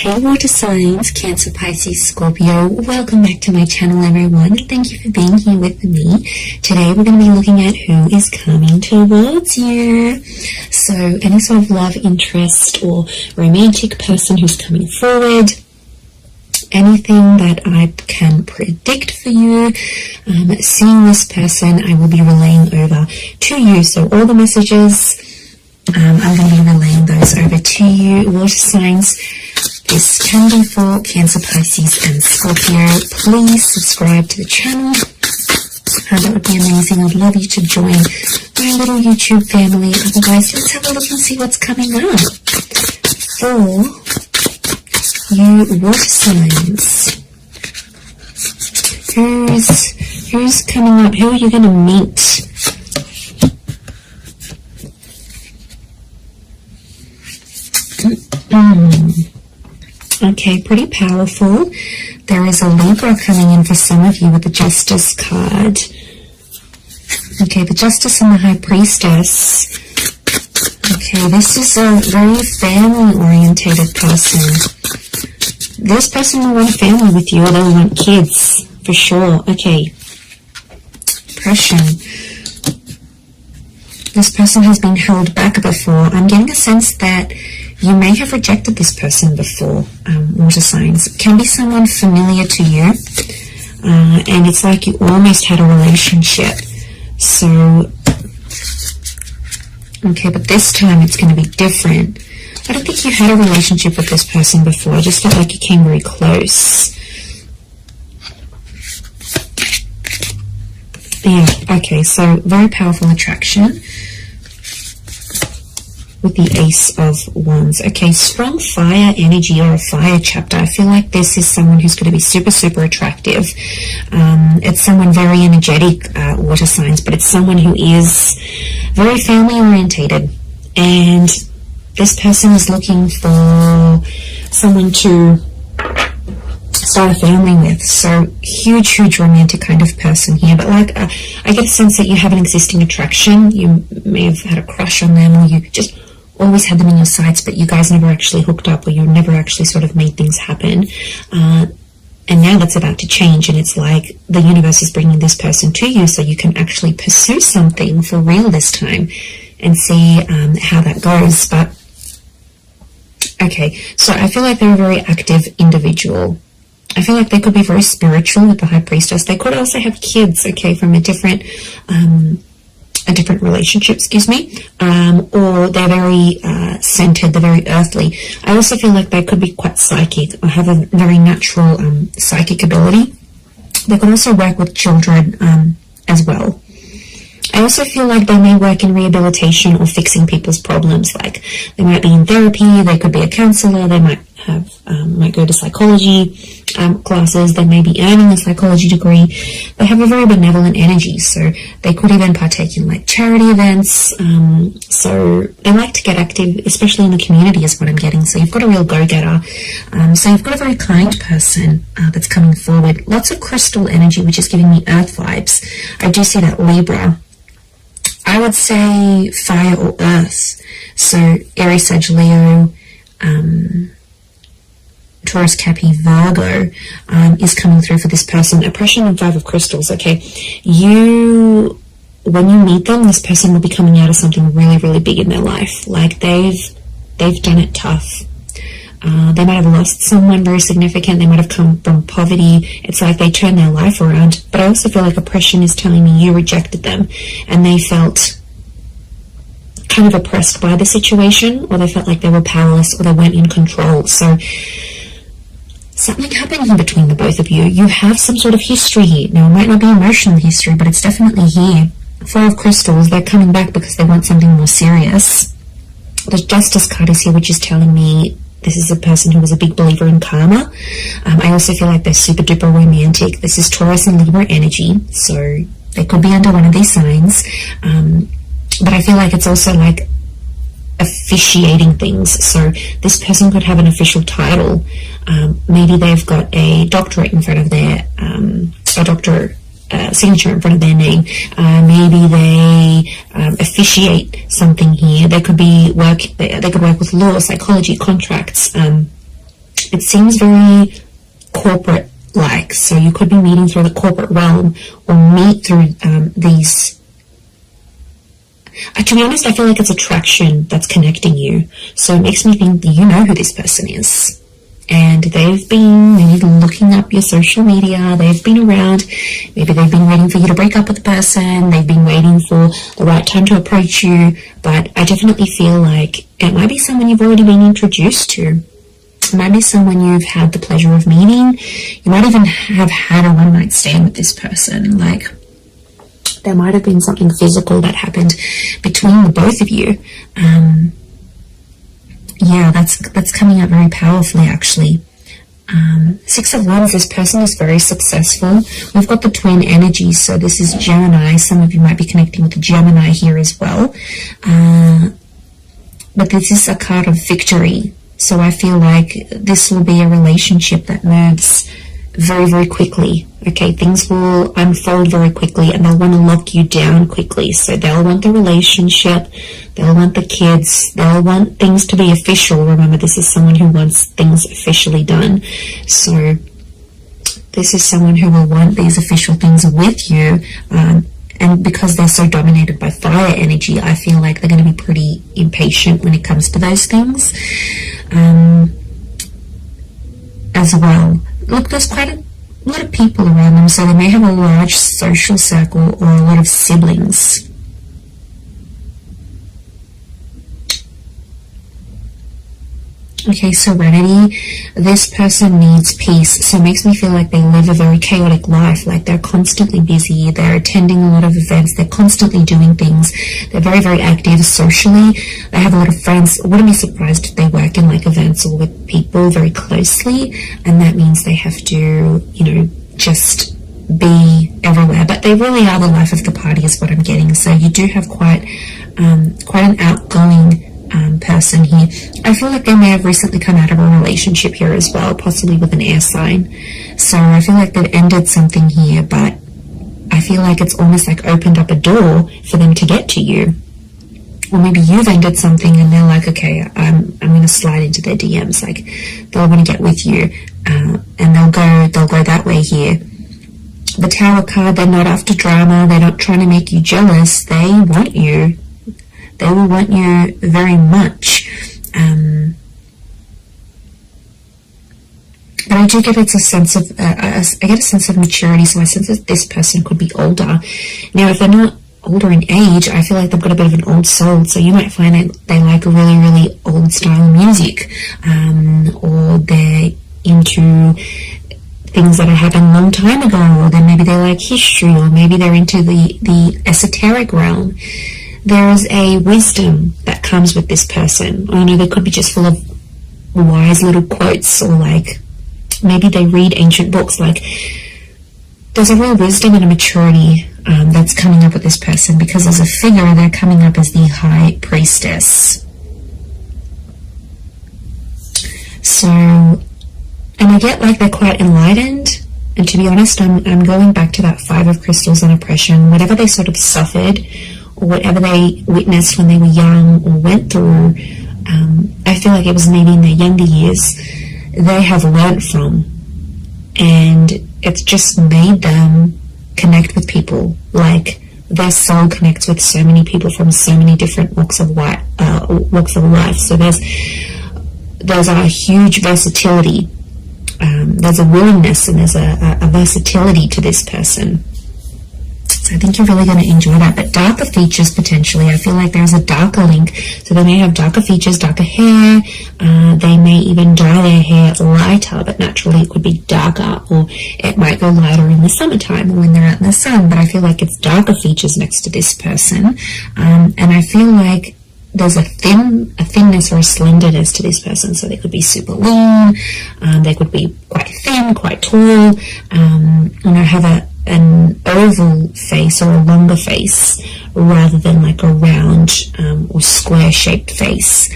Hey water signs, Cancer, Pisces, Scorpio, welcome back to my channel everyone. Thank you for being here with me. Today we're going to be looking at who is coming towards you. So any sort of love interest or romantic person who's coming forward, anything that I can predict for you, seeing this person, I will be relaying over to you. So all the messages, I'm going to be relaying those over to you. Water signs, this can be for Cancer, Pisces and Scorpio. Please subscribe to the channel. That would be amazing. I'd love you to join my little YouTube family. Otherwise, let's have a look and see what's coming up for you water signs. Who's coming up? Who are you going to meet? Okay, pretty powerful. There is a Libra coming in for some of you with the Justice card. Okay, the Justice and the High Priestess. Okay, this is a very family-orientated person. This person will want a family with you, or they'll want kids, for sure. Okay, depression. This person has been held back before. I'm getting a sense that you may have rejected this person before, water signs. It can be someone familiar to you, and it's like you almost had a relationship. So, okay, but this time it's going to be different. I don't think you had a relationship with this person before. I just felt like you came very close. Yeah, okay, so very powerful attraction with the Ace of Wands. Okay, strong fire energy or a fire chapter. I feel like this is someone who's going to be super, super attractive. It's someone very energetic, water signs, but it's someone who is very family orientated. And this person is looking for someone to start a family with. So huge, huge romantic kind of person here. But like, I get a sense that you have an existing attraction. You may have had a crush on them, or you just always had them in your sights, but you guys never actually hooked up, or you never actually sort of made things happen. And now that's about to change, and it's like the universe is bringing this person to you so you can actually pursue something for real this time and see how that goes. But okay, so I feel like they're a very active individual. I feel like they could be very spiritual with the High Priestess. They could also have kids, okay, from a different relationship, or they're very centered, they're very earthly. I also feel like they could be quite psychic or have a very natural psychic ability. They can also work with children as well. I also feel like they may work in rehabilitation or fixing people's problems. Like they might be in therapy, they could be a counselor, they might have might go to psychology classes, they may be earning a psychology degree. They have a very benevolent energy, so they could even partake in like charity events. So they like to get active, especially in the community is what I'm getting. So you've got a real go-getter. So you've got a very kind person that's coming forward. Lots of crystal energy, which is giving me earth vibes. I do see that Libra. I would say fire or earth. So Aries, Sag, Leo, Taurus, Capi, Virgo is coming through for this person. Oppression and Five of Crystals. Okay, when you meet them, this person will be coming out of something really, really big in their life. Like they've done it tough. They might have lost someone very significant. They might have come from poverty. It's like they turned their life around. But I also feel like oppression is telling me you rejected them, and they felt kind of oppressed by the situation, or they felt like they were powerless, or they weren't in control. So something happened here between the both of you. You have some sort of history here. Now, it might not be emotional history, but it's definitely here. Four of Crystals, they're coming back because they want something more serious. The Justice card is here, which is telling me this is a person who was a big believer in karma. I also feel like they're super duper romantic. This is Taurus and Libra energy, so they could be under one of these signs. But I feel like it's also like officiating things. So this person could have an official title. Maybe they've got a doctorate in front of their signature in front of their name. Maybe they officiate something here. They could be they could work with law, psychology, contracts. it seems very corporate like. So you could be meeting through the corporate realm, or meet through these. To be honest, I feel like it's attraction that's connecting you. So it makes me think that you know who this person is. And they've been maybe looking up your social media. They've been around. Maybe they've been waiting for you to break up with the person. They've been waiting for the right time to approach you. But I definitely feel like it might be someone you've already been introduced to. It might be someone you've had the pleasure of meeting. You might even have had a one-night stand with this person. Like, there might have been something physical that happened between the both of you. Yeah, that's coming out very powerfully, actually. 6 of Wands, this person is very successful. We've got the twin energy, so this is Gemini. Some of you might be connecting with the Gemini here as well. But this is a card of victory. So I feel like this will be a relationship that moves very, very quickly. Okay, things will unfold very quickly, and they'll want to lock you down quickly. So they'll want the relationship, they'll want the kids, they'll want things to be official. Remember, this is someone who wants things officially done. So this is someone who will want these official things with you. And because they're so dominated by fire energy, I feel like they're going to be pretty impatient when it comes to those things. As well. Look, there's quite a lot of people around them, so they may have a large social circle or a lot of siblings. Okay, Serenity. This person needs peace, so it makes me feel like they live a very chaotic life, like they're constantly busy, they're attending a lot of events, they're constantly doing things, they're very, very active socially, they have a lot of friends. I wouldn't be surprised if they work in like events or with people very closely, and that means they have to, you know, just be everywhere, but they really are the life of the party is what I'm getting. So you do have quite an outgoing person here. I feel like they may have recently come out of a relationship here as well, possibly with an air sign. So I feel like they've ended something here, but I feel like it's almost like opened up a door for them to get to you. Or maybe you've ended something and they're like, okay, I'm going to slide into their DMs. Like, they'll want to get with you, and they'll go that way here. The Tower card, they're not after drama. They're not trying to make you jealous. They want you. They will want you very much. But I do get it's a sense of, I get a sense of maturity, so I sense that this person could be older. Now, if they're not older in age, I feel like they've got a bit of an old soul, so you might find that they like really, really old style music, or they're into things that happened a long time ago, or then maybe they like history, or maybe they're into the esoteric realm. There is a wisdom that comes with this person. I know they could be just full of wise little quotes, or like maybe they read ancient books. Like, there's a real wisdom and a maturity that's coming up with this person, because as a figure they're coming up as the High Priestess. So, and I get like they're quite enlightened, and to be honest, I'm going back to that 5 of Crystals and oppression. Whatever they sort of suffered, or whatever they witnessed when they were young or went through, I feel like it was maybe in their younger years, they have learnt from, and it's just made them connect with people. Like, their soul connects with so many people from so many different walks of life. So there's a huge versatility. There's a willingness, and there's a versatility to this person. So I think you're really going to enjoy that. But darker features, potentially, I feel like there's a darker link. So they may have darker features, darker hair. They may even dye their hair lighter, but naturally it could be darker, or it might go lighter in the summertime or when they're out in the sun. But I feel like it's darker features next to this person. And I feel like there's a thinness or a slenderness to this person. So they could be super lean, they could be quite thin, quite tall, have an oval face or a longer face rather than like a round or square shaped face.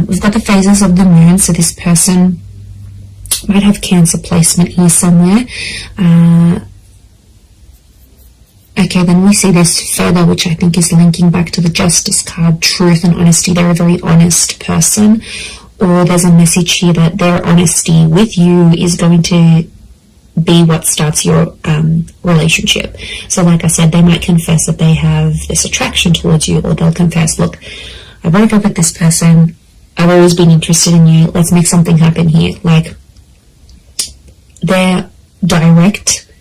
We've got the phases of the moon, so this person might have Cancer placement here somewhere. Okay, then we see this further, which I think is linking back to the Justice card, truth and honesty. They're a very honest person, or there's a message here that their honesty with you is going to be what starts your relationship. So like I said, they might confess that they have this attraction towards you, or they'll confess, look, I broke up with this person, I've always been interested in you, let's make something happen here. Like, their direct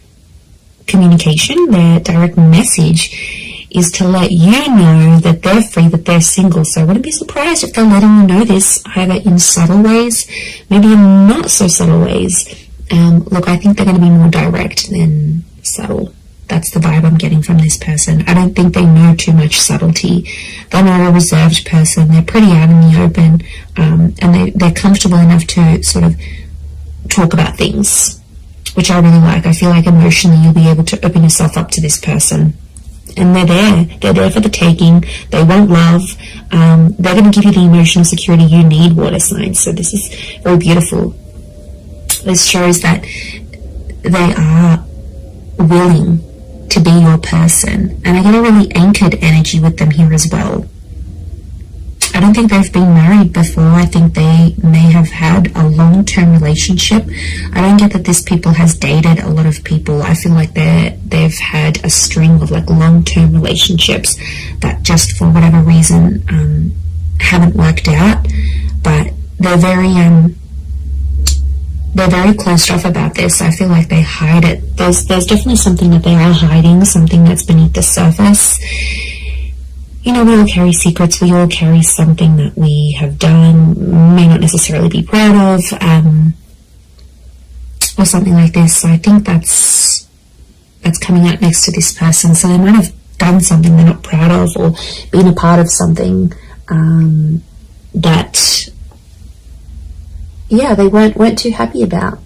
communication, their direct message is to let you know that they're free, that they're single. So I wouldn't be surprised if they're letting you know this, either in subtle ways, maybe in not so subtle ways. Look, I think they're going to be more direct than subtle. That's the vibe I'm getting from this person. I don't think they know too much subtlety. They're not a reserved person. They're pretty out in the open, and they're comfortable enough to sort of talk about things, which I really like. I feel like emotionally you'll be able to open yourself up to this person. And they're there for the taking. They want love. They're going to give you the emotional security you need, water signs. So this is very beautiful. This shows that they are willing to be your person. And I get a really anchored energy with them here as well. I don't think they've been married before. I think they may have had a long-term relationship. I don't get that this people has dated a lot of people. I feel like they've had a string of like long-term relationships that just for whatever reason haven't worked out. But they're very closed off about this. I feel like they hide it. There's definitely something that they are hiding, something that's beneath the surface. You know, we all carry secrets. We all carry something that we have done, may not necessarily be proud of, or something like this. So I think that's coming out next to this person. So they might have done something they're not proud of, or been a part of something that, yeah, they weren't too happy about.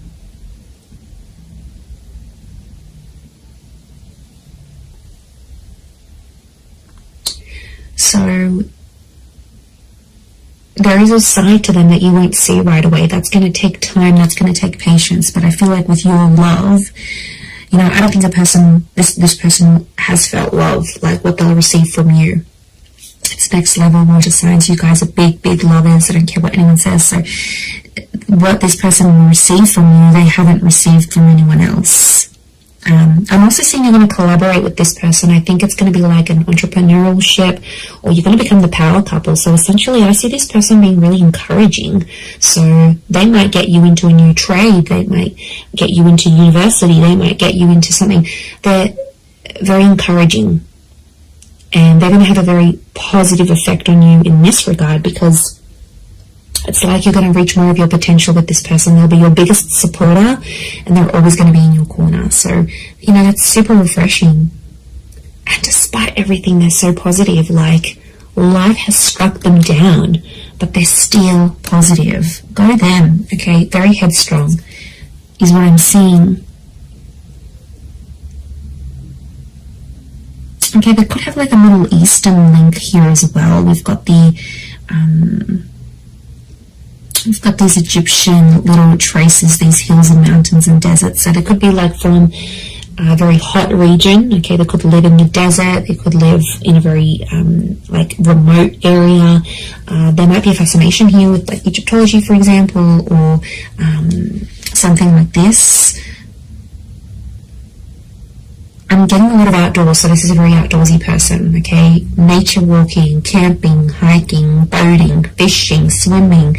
So there is a side to them that you won't see right away. That's going to take time. That's going to take patience. But I feel like with your love, you know, I don't think this person has felt love like what they'll receive from you. It's next level, water signs. You guys are big, big lovers. I don't care what anyone says. So what this person will receive from you, they haven't received from anyone else. I'm also seeing you're going to collaborate with this person. I think it's going to be like an entrepreneurial ship, or you're going to become the power couple. So essentially, I see this person being really encouraging. So they might get you into a new trade. They might get you into university. They might get you into something. They're very encouraging. And they're going to have a very positive effect on you in this regard, because it's like you're going to reach more of your potential with this person. They'll be your biggest supporter, and they're always going to be in your corner. So, you know, that's super refreshing. And despite everything, they're so positive. Like, life has struck them down, but they're still positive. Go them, okay? Very headstrong is what I'm seeing. Okay, they could have like a Middle Eastern link here as well. We've got these Egyptian little traces, these hills and mountains and deserts. So they could be like from a very hot region. Okay, they could live in the desert. They could live in a very like remote area. There might be a fascination here with like Egyptology, for example, or something like this. I'm getting a lot of outdoors, so this is a very outdoorsy person, okay? Nature walking, camping, hiking, boating, fishing, swimming,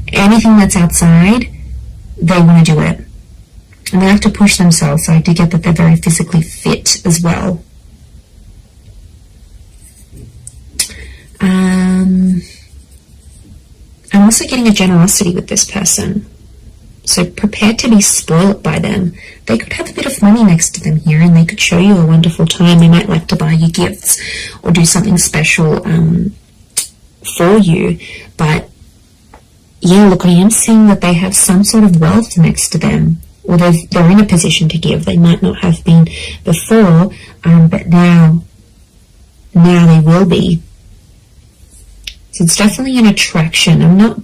anything that's outside, they want to do it. And they like to push themselves, so I do get that they're very physically fit as well. I'm also getting a generosity with this person. So prepare to be spoiled by them. They could have a bit of money next to them here, and they could show you a wonderful time. They might like to buy you gifts or do something special for you. But yeah, look, I am seeing that they have some sort of wealth next to them, or they're in a position to give. They might not have been before, but now they will be. So it's definitely an attraction. I'm not...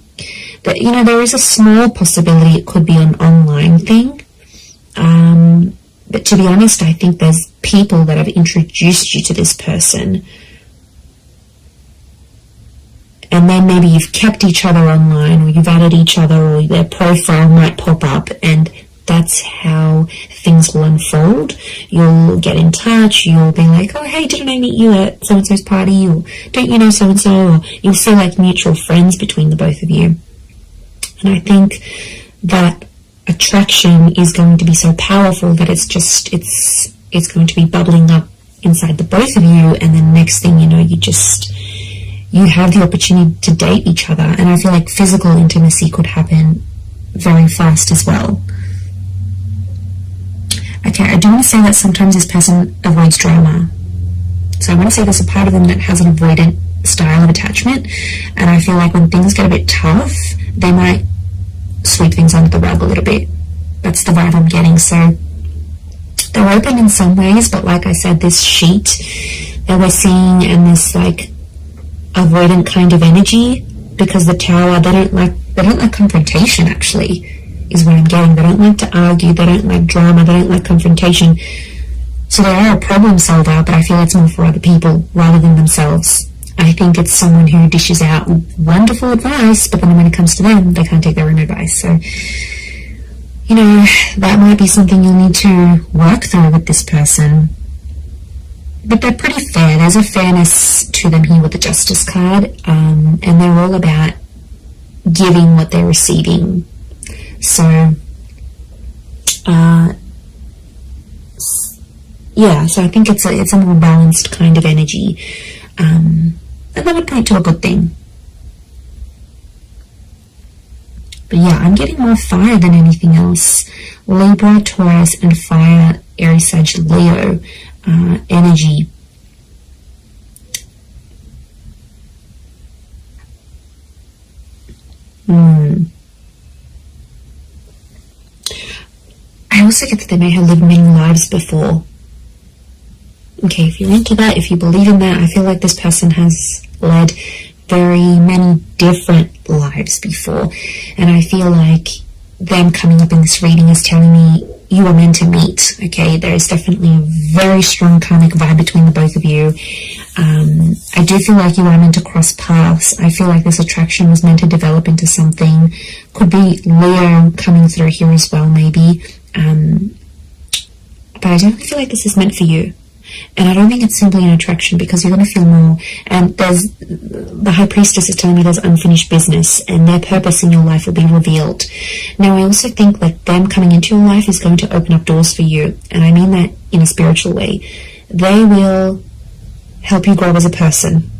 But, you know, there is a small possibility it could be an online thing. But to be honest, I think there's people that have introduced you to this person. and then maybe you've kept each other online, or you've added each other, or their profile might pop up, and that's how things will unfold. You'll get in touch, you'll be like, oh hey, didn't I meet you at so-and-so's party, or don't you know so-and-so, or you'll see like mutual friends between the both of you. And I think that attraction is going to be so powerful that it's going to be bubbling up inside the both of you, and then next thing you know, you have the opportunity to date each other. And I feel like physical intimacy could happen very fast as well. Okay, I do want to say that sometimes this person avoids drama. So I want to say there's a part of them that has an avoidant style of attachment, and I feel like when things get a bit tough, they might sweep things under the rug a little bit. That's the vibe I'm getting. So they're open in some ways, but like I said, this sheet that we're seeing and this like avoidant kind of energy, because the Tower, they don't like confrontation, actually, is what I'm getting. They don't like to argue, they don't like drama, they don't like confrontation. So they are a problem solver, but I feel it's more for other people rather than themselves. I think it's someone who dishes out wonderful advice, but then when it comes to them, they can't take their own advice. So, you know, that might be something you'll need to work through with this person. But they're pretty fair. There's a fairness to them here with the Justice card, and they're all about giving what they're receiving. So, yeah, so I think it's a more balanced kind of energy, and that would point to a good thing. But yeah, I'm getting more fire than anything else. Libra, Taurus, and fire, Aries, Sag, Leo energy. I also get that they may have lived many lives before. Okay, if you're into that, if you believe in that, I feel like this person has led very many different lives before, and I feel like them coming up in this reading is telling me you are meant to meet. Okay, there is definitely a very strong karmic vibe between the both of you. I do feel like you are meant to cross paths. I feel like this attraction was meant to develop into something. Could be Leo coming through here as well, maybe. But I don't feel like this is meant for you. And I don't think it's simply an attraction, because you're going to feel more. And the High Priestess is telling me there's unfinished business, and their purpose in your life will be revealed. Now, I also think that them coming into your life is going to open up doors for you, and I mean that in a spiritual way. They will help you grow as a person.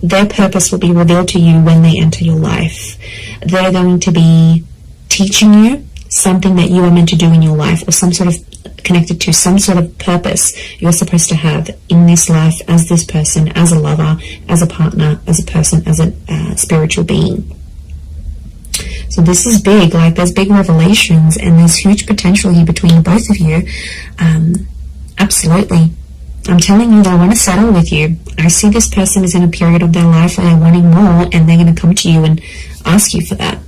Their purpose will be revealed to you when they enter your life. They're going to be teaching you something that you are meant to do in your life, or some sort of connected to some sort of purpose you're supposed to have in this life as this person, as a lover, as a partner, as a person, as a spiritual being. So this is big. Like, there's big revelations, and there's huge potential here between the both of you. Absolutely. I'm telling you, they want to settle with you. I see this person is in a period of their life where they're wanting more, and they're going to come to you and ask you for that.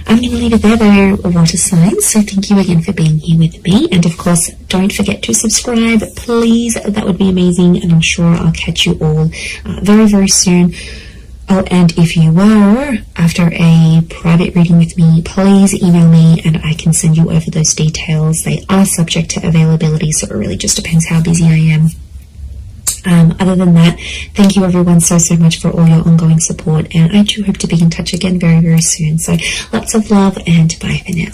I'm going to leave it there, though, water signs. So thank you again for being here with me. And of course, don't forget to subscribe, please. That would be amazing. And I'm sure I'll catch you all very, very soon. Oh, and if you were after a private reading with me, please email me and I can send you over those details. They are subject to availability, so it really just depends how busy I am. Other than that, thank you everyone so much for all your ongoing support, and I do hope to be in touch again very, very soon. So lots of love, and bye for now.